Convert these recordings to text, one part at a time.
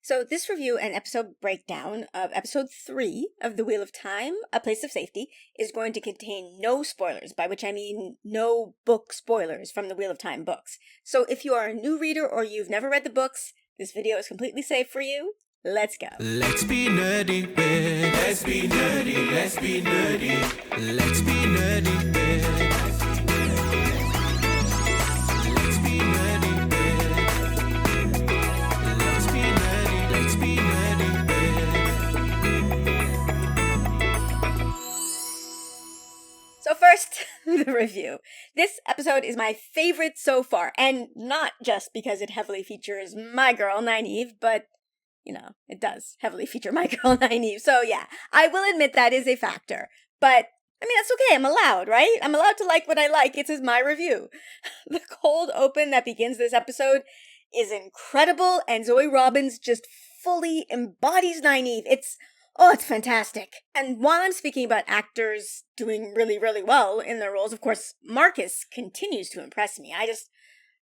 So this review and episode breakdown of episode 3 of The Wheel of Time, A Place of Safety, is going to contain no spoilers, by which I mean no book spoilers from the Wheel of Time books. So if you are a new reader or you've never read the books, this video is completely safe for you. Let's go. Let's be nerdy, babe. Let's be nerdy, let's be nerdy. Let's be nerdy, babe. Let's be nerdy, babe. Let's be nerdy, let's be nerdy, babe. So first, the review. This episode is my favorite so far, and not just because it heavily features my girl, Nynaeve, but you know, it does heavily feature my girl, Nynaeve. So yeah, I will admit that is a factor. But, I mean, that's okay. I'm allowed, right? I'm allowed to like what I like. It's my review. The cold open that begins this episode is incredible, and Zoe Robbins just fully embodies Nynaeve. It's fantastic. And while I'm speaking about actors doing really, really well in their roles, of course, Marcus continues to impress me. I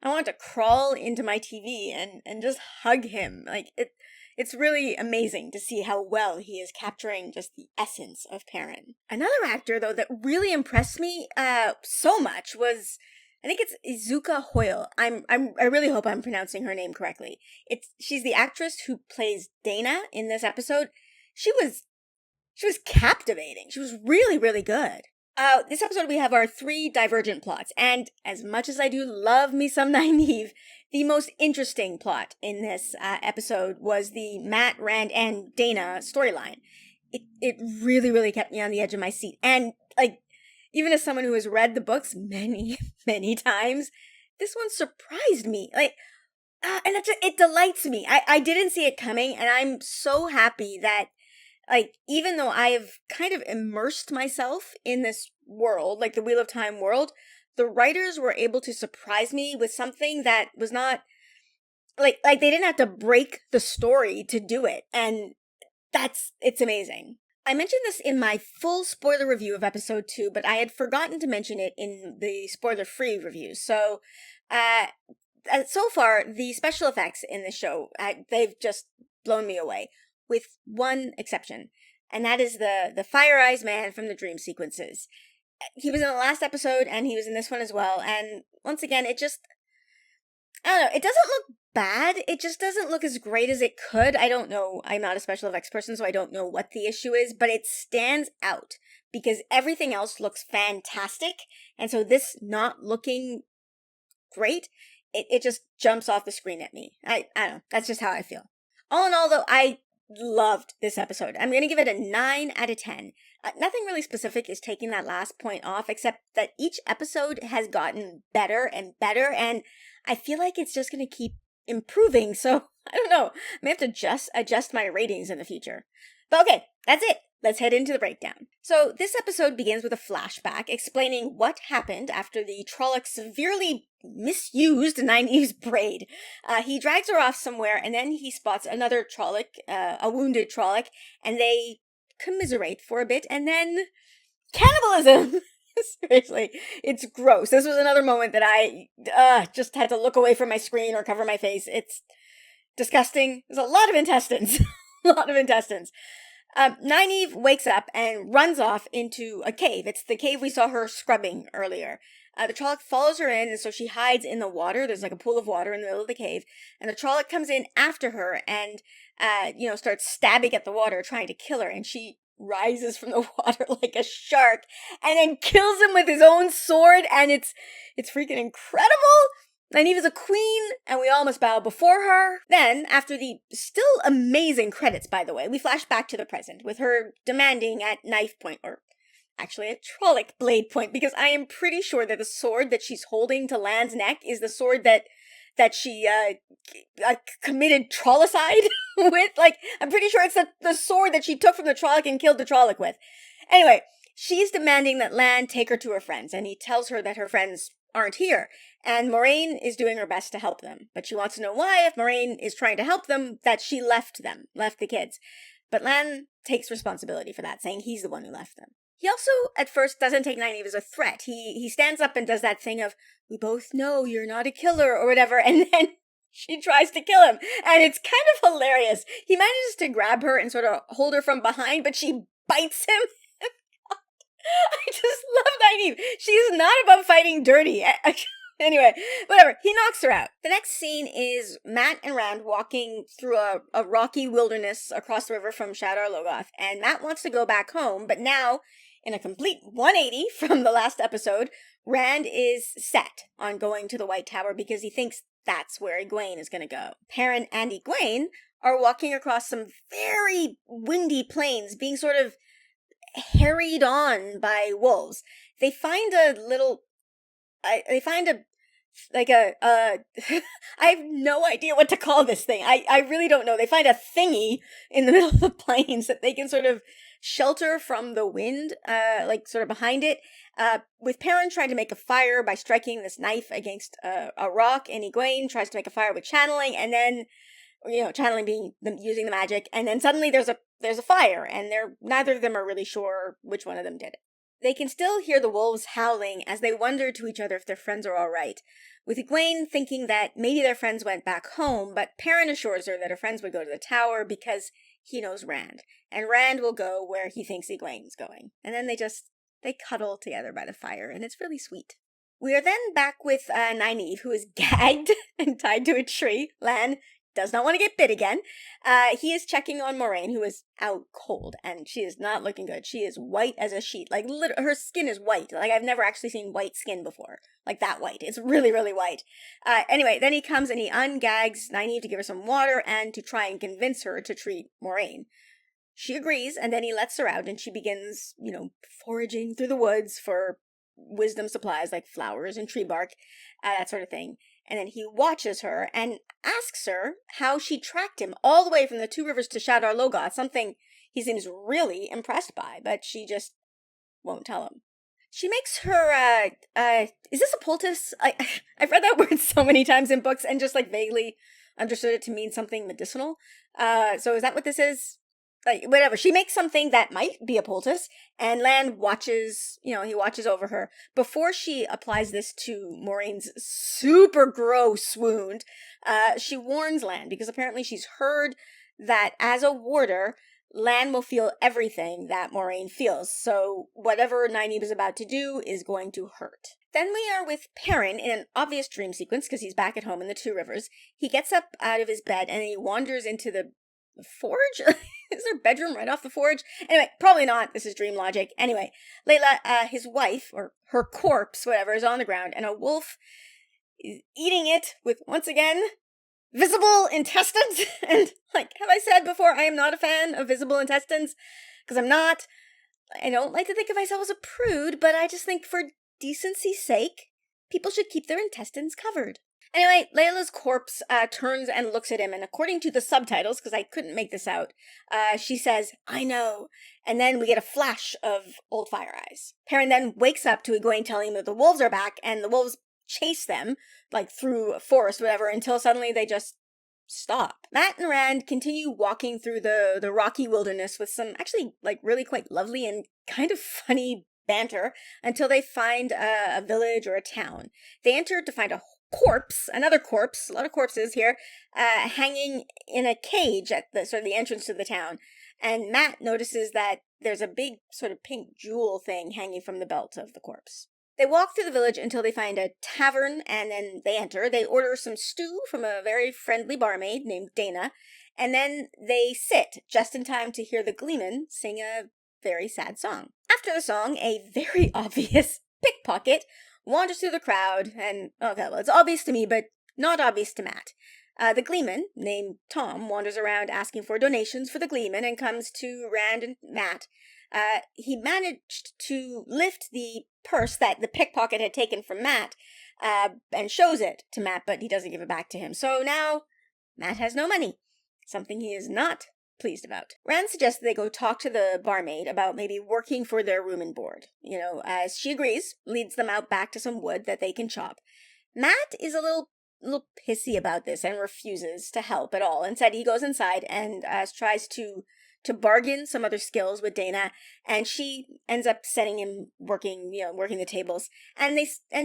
want to crawl into my TV and just hug him. It's really amazing to see how well he is capturing just the essence of Perrin. Another actor, though, that really impressed me so much was, I think it's Izuka Hoyle. I really hope I'm pronouncing her name correctly. She's the actress who plays Dana in this episode. She was captivating. She was really, really good. This episode we have our 3 divergent plots, and as much as I do love me some Nynaeve, the most interesting plot in this episode was the Matt, Rand, and Dana storyline. It really, really kept me on the edge of my seat, and even as someone who has read the books many, many times, this one surprised me. And it delights me. I didn't see it coming, and I'm so happy that even though I have kind of immersed myself in this world, like the Wheel of Time world, the writers were able to surprise me with something that was not, they didn't have to break the story to do it, and it's amazing. I mentioned this in my full spoiler review of episode 2, but I had forgotten to mention it in the spoiler-free review, so, so far, the special effects in the show, they've just blown me away. With one exception, and that is the Fire Eyes man from the dream sequences. He was in the last episode, and he was in this one as well, and once again, I don't know, it doesn't look bad, it just doesn't look as great as it could. I don't know, I'm not a special effects person, so I don't know what the issue is, but it stands out, because everything else looks fantastic, and so this not looking great, it just jumps off the screen at me. I don't know, that's just how I feel. All in all, though, I loved this episode. I'm going to give it a 9 out of 10. Nothing really specific is taking that last point off, except that each episode has gotten better and better, and I feel like it's just going to keep improving, so I don't know. I may have to adjust my ratings in the future. But okay, that's it. Let's head into the breakdown. So this episode begins with a flashback explaining what happened after the Trolloc severely misused Nynaeve's braid. He drags her off somewhere, and then he spots another Trolloc, a wounded Trolloc, and they commiserate for a bit, and then cannibalism! Seriously, it's gross. This was another moment that I just had to look away from my screen or cover my face. It's disgusting. There's a lot of intestines. A lot of intestines. Nynaeve wakes up and runs off into a cave. It's the cave we saw her scrubbing earlier. The Trolloc follows her in, and so she hides in the water. There's a pool of water in the middle of the cave, and the Trolloc comes in after her and, starts stabbing at the water, trying to kill her, and she rises from the water like a shark, and then kills him with his own sword, and it's freaking incredible! Nynaeve is a queen, and we all must bow before her. Then, after the still amazing credits, by the way, we flash back to the present, with her demanding at knife point, or actually at Trolloc blade point, because I am pretty sure that the sword that she's holding to Lan's neck is the sword that she committed Trollicide with. I'm pretty sure it's the sword that she took from the Trolloc and killed the Trolloc with. Anyway, she's demanding that Lan take her to her friends, and he tells her that her friends aren't here, and Moraine is doing her best to help them, but she wants to know why, if Moraine is trying to help them, that she left the kids. But Lan takes responsibility for that, saying he's the one who left them. He also, at first, doesn't take Nynaeve as a threat. He stands up and does that thing of, we both know you're not a killer, or whatever, and then she tries to kill him. And it's kind of hilarious. He manages to grab her and sort of hold her from behind, but she bites him. I just love Nynaeve. She's not above fighting dirty. Anyway, whatever. He knocks her out. The next scene is Matt and Rand walking through a rocky wilderness across the river from Shadar Logoth. And Matt wants to go back home, but now, in a complete 180 from the last episode, Rand is set on going to the White Tower because he thinks that's where Egwene is going to go. Perrin and Egwene are walking across some very windy plains, being sort of harried on by wolves. They find a little... I have no idea what to call this thing. I really don't know. They find a thingy in the middle of the plains that they can sort of shelter from the wind, sort of behind it, with Perrin trying to make a fire by striking this knife against a rock, and Egwene tries to make a fire with channeling, and then, channeling being using the magic, and then suddenly there's a fire, and neither of them are really sure which one of them did it. They can still hear the wolves howling as they wonder to each other if their friends are all right, with Egwene thinking that maybe their friends went back home, but Perrin assures her that her friends would go to the tower because he knows Rand, and Rand will go where he thinks Egwene's going. And then they cuddle together by the fire, and it's really sweet. We are then back with Nynaeve, who is gagged and tied to a tree. Lan does not want to get bit again. He is checking on Moraine, who is out cold, and she is not looking good. She is white as a sheet. Like, her skin is white. Like, I've never actually seen white skin before. Like, that white. It's really, really white. Anyway, then he comes and he ungags Nynaeve to give her some water and to try and convince her to treat Moraine. She agrees, and then he lets her out, and she begins, foraging through the woods for wisdom supplies like flowers and tree bark, that sort of thing. And then he watches her and asks her how she tracked him all the way from the Two Rivers to Shadar Logoth, something he seems really impressed by, but she just won't tell him. She makes her, is this a poultice? I've read that word so many times in books and just vaguely understood it to mean something medicinal. So is that what this is? Whatever. She makes something that might be a poultice, and Lan watches, he watches over her. Before she applies this to Moraine's super gross wound, she warns Lan, because apparently she's heard that as a warder, Lan will feel everything that Moraine feels, so whatever Nynaeve is about to do is going to hurt. Then we are with Perrin in an obvious dream sequence, because he's back at home in the Two Rivers. He gets up out of his bed, and he wanders into the forge? Is there a bedroom right off the forge? Anyway, probably not. This is dream logic. Anyway, Layla, his wife, or her corpse, whatever, is on the ground, and a wolf is eating it with, once again, visible intestines. And, have I said before, I am not a fan of visible intestines? Because I don't like to think of myself as a prude, but I just think for decency's sake, people should keep their intestines covered. Anyway, Layla's corpse turns and looks at him, and according to the subtitles, because I couldn't make this out, she says, "I know," and then we get a flash of Old Fire Eyes. Perrin then wakes up to Egwene telling him that the wolves are back, and the wolves chase them, through a forest, whatever, until suddenly they just stop. Matt and Rand continue walking through the rocky wilderness with some actually, really quite lovely and kind of funny banter, until they find a village or a town. They enter to find another corpse, a lot of corpses here, hanging in a cage at the entrance to the town. And Matt notices that there's a big sort of pink jewel thing hanging from the belt of the corpse. They walk through the village until they find a tavern, and then they enter. They order some stew from a very friendly barmaid named Dana, and then they sit just in time to hear the gleeman sing a very sad song. After the song, a very obvious pickpocket wanders through the crowd, and, it's obvious to me, but not obvious to Matt. The gleeman, named Tom, wanders around asking for donations for the gleeman and comes to Rand and Matt. He managed to lift the purse that the pickpocket had taken from Matt, and shows it to Matt, but he doesn't give it back to him. So now, Matt has no money, something he is not pleased about. Rand suggests that they go talk to the barmaid about maybe working for their room and board. As she agrees, leads them out back to some wood that they can chop. Matt is a little pissy about this and refuses to help at all. Instead, he goes inside and tries to to bargain some other skills with Dana, and she ends up setting him working the tables. And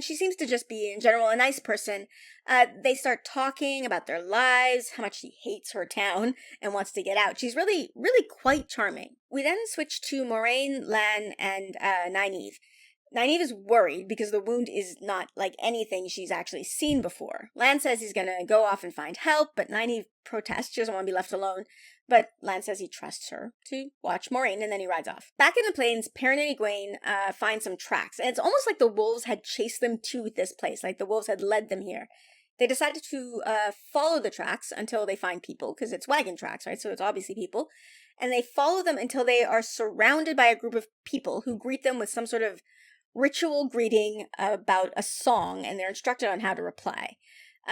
she seems to just be, in general, a nice person. They start talking about their lives, how much she hates her town and wants to get out. She's really, really quite charming. We then switch to Moiraine, Lan, and Nynaeve. Nynaeve is worried because the wound is not like anything she's actually seen before. Lan says he's gonna go off and find help, but Nynaeve protests. She doesn't want to be left alone. But Lan says he trusts her to watch Moiraine, and then he rides off. Back in the plains, Perrin and Egwene find some tracks, and it's almost like the wolves had chased them to this place, like the wolves had led them here. They decided to follow the tracks until they find people, because it's wagon tracks, right? So it's obviously people. And they follow them until they are surrounded by a group of people who greet them with some sort of ritual greeting about a song, and they're instructed on how to reply.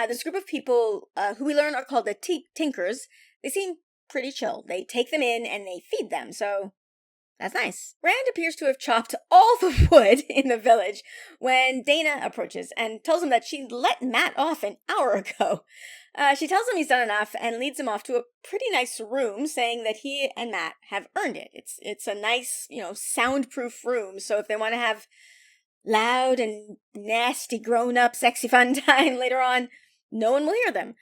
This group of people, who we learn are called the Tinkers, they seem pretty chill. They take them in and they feed them, so that's nice. Rand appears to have chopped all the wood in the village when Dana approaches and tells him that she let Matt off an hour ago. She tells him he's done enough and leads him off to a pretty nice room, saying that he and Matt have earned it. It's a nice, soundproof room, so if they want to have loud and nasty grown-up sexy fun time later on, no one will hear them.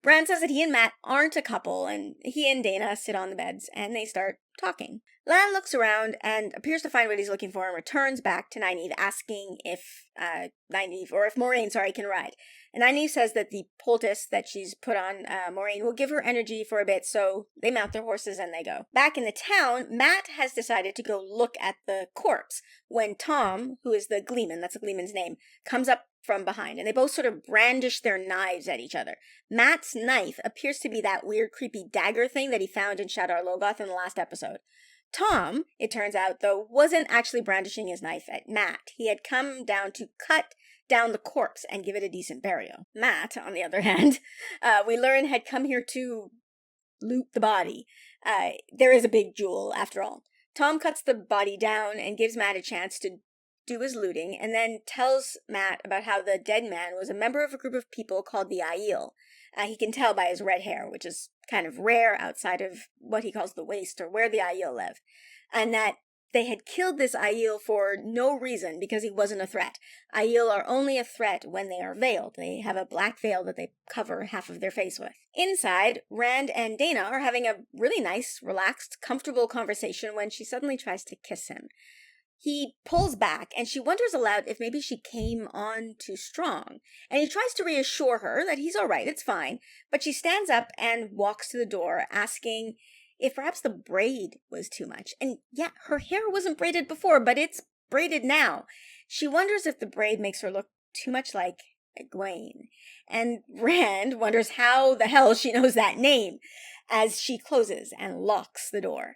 Rand says that he and Matt aren't a couple, and he and Dana sit on the beds, and they start talking. Lan looks around and appears to find what he's looking for and returns back to Nynaeve, asking if Moiraine, can ride. And Nynaeve says that the poultice that she's put on Moiraine will give her energy for a bit, so they mount their horses and they go. Back in the town, Matt has decided to go look at the corpse when Tom, who is the Gleeman, that's the Gleeman's name, comes up from behind, and they both sort of brandish their knives at each other. Matt's knife appears to be that weird, creepy dagger thing that he found in Shadar Logoth in the last episode. Tom, it turns out, though, wasn't actually brandishing his knife at Matt. He had come down to cut down the corpse and give it a decent burial. Matt, on the other hand, we learn had come here to loot the body. There is a big jewel, after all. Tom cuts the body down and gives Matt a chance to do his looting, and then tells Matt about how the dead man was a member of a group of people called the Aiel. He can tell by his red hair, which is kind of rare outside of what he calls the Waste, or where the Aiel live, and that they had killed this Aiel for no reason because he wasn't a threat. Aiel are only a threat when they are veiled. They have a black veil that they cover half of their face with. Inside, Rand and Dana are having a really nice, relaxed, comfortable conversation when she suddenly tries to kiss him. He pulls back, and she wonders aloud if maybe she came on too strong. And he tries to reassure her that he's all right, it's fine. But she stands up and walks to the door, asking if perhaps the braid was too much. And yeah, her hair wasn't braided before, but it's braided now. She wonders if the braid makes her look too much like Egwene. And Rand wonders how the hell she knows that name as she closes and locks the door.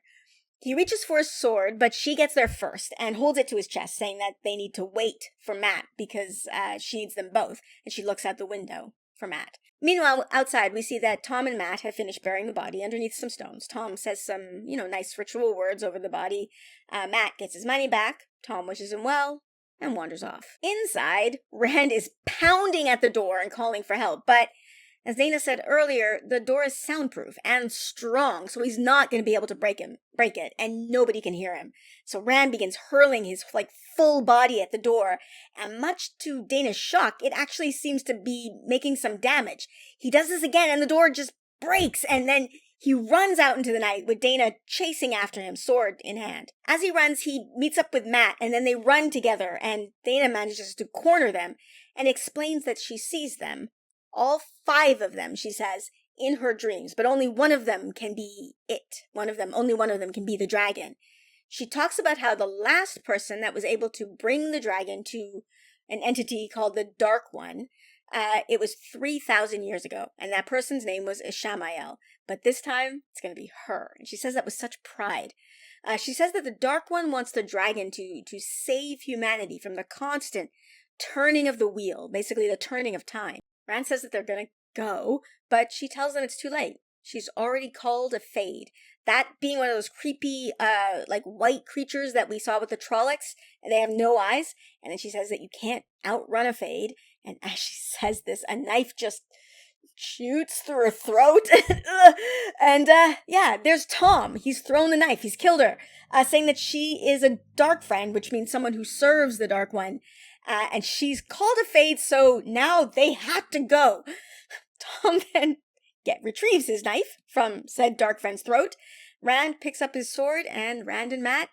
He reaches for his sword, but she gets there first and holds it to his chest, saying that they need to wait for Matt because she needs them both, and she looks out the window for Matt. Meanwhile, outside, we see that Tom and Matt have finished burying the body underneath some stones. Tom says some, nice ritual words over the body. Matt gets his money back. Tom wishes him well and wanders off. Inside, Rand is pounding at the door and calling for help, but as Dana said earlier, the door is soundproof and strong, so he's not going to be able to break it, and nobody can hear him. So Rand begins hurling his full body at the door, and much to Dana's shock, it actually seems to be making some damage. He does this again, and the door just breaks, and then he runs out into the night with Dana chasing after him, sword in hand. As he runs, he meets up with Matt, and then they run together, and Dana manages to corner them, and explains that she sees them. All 5 of them, she says, in her dreams, but only one of them can be it. Only one of them can be the dragon. She talks about how the last person that was able to bring the dragon to an entity called the Dark One, it was 3,000 years ago, and that person's name was Ishamael. But this time, it's going to be her. And she says that with such pride. She says that the Dark One wants the dragon to save humanity from the constant turning of the wheel, basically the turning of time. Rand says that they're going to go, but she tells them it's too late. She's already called a fade. That being one of those creepy, white creatures that we saw with the Trollocs, and they have no eyes. And then she says that you can't outrun a fade. And as she says this, a knife just shoots through her throat. And yeah, there's Tom. He's thrown the knife. He's killed her, saying that she is a dark friend, which means someone who serves the Dark One. And she's called a fade, so now they have to go. Tom then retrieves his knife from said dark friend's throat. Rand picks up his sword, and Rand and Mat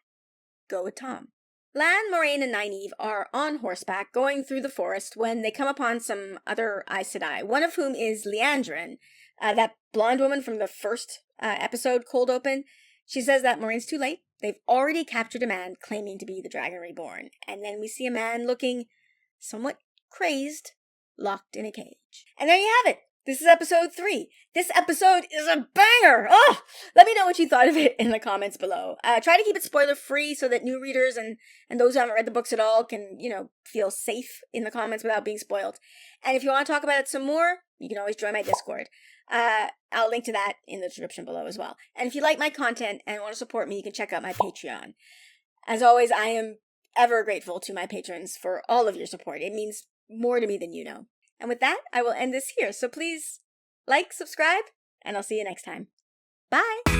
go with Tom. Lan, Moraine, and Nynaeve are on horseback going through the forest when they come upon some other Aes Sedai, one of whom is Leandrin, that blonde woman from the first episode, Cold Open. She says that Moraine's too late. They've already captured a man claiming to be the Dragon Reborn. And then we see a man looking somewhat crazed, locked in a cage. And there you have it. This is episode 3. This episode is a banger! Oh! Let me know what you thought of it in the comments below. Try to keep it spoiler-free so that new readers and those who haven't read the books at all can, feel safe in the comments without being spoiled. And if you want to talk about it some more, you can always join my Discord. I'll link to that in the description below as well. And if you like my content and want to support me, you can check out my Patreon. As always, I am ever grateful to my patrons for all of your support. It means more to me than you know. And with that, I will end this here. So please like, subscribe, and I'll see you next time. Bye!